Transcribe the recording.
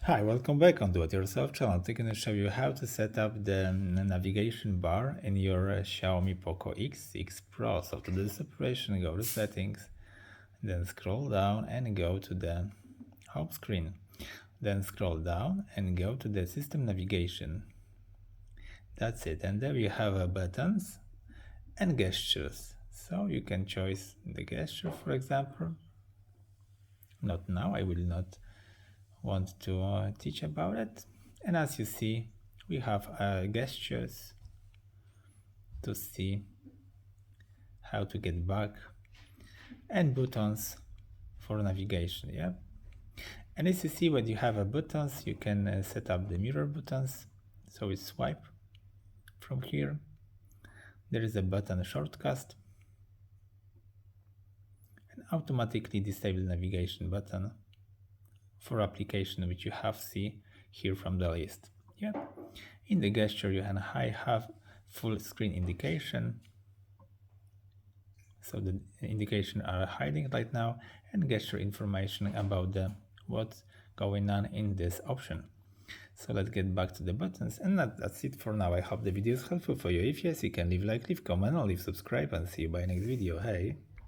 Hi, welcome back on Do It Yourself channel. I'm going to show you how to set up the navigation bar in your Xiaomi Poco X6 Pro. So to do this operation, go to settings, then scroll down and go to the home screen. Then scroll down and go to the system navigation. That's it. And there you have buttons and gestures. So you can choose the gesture, for example. Not now, I will not want to teach about it. And as you see, we have gestures to see how to get back and buttons for navigation. Yeah. And as you see, when you have buttons, you can set up the mirror buttons. So we swipe from here. There is a button shortcut and automatically disable navigation button for application which you have see here from the list. Yeah. In the gesture, you can have full screen indication. So the indication are hiding right now and gesture information about what's going on in this option. So let's get back to the buttons, and that's it for now. I hope the video is helpful for you. If yes, you can leave like, leave comment, or leave subscribe, and see you by next video. Hey!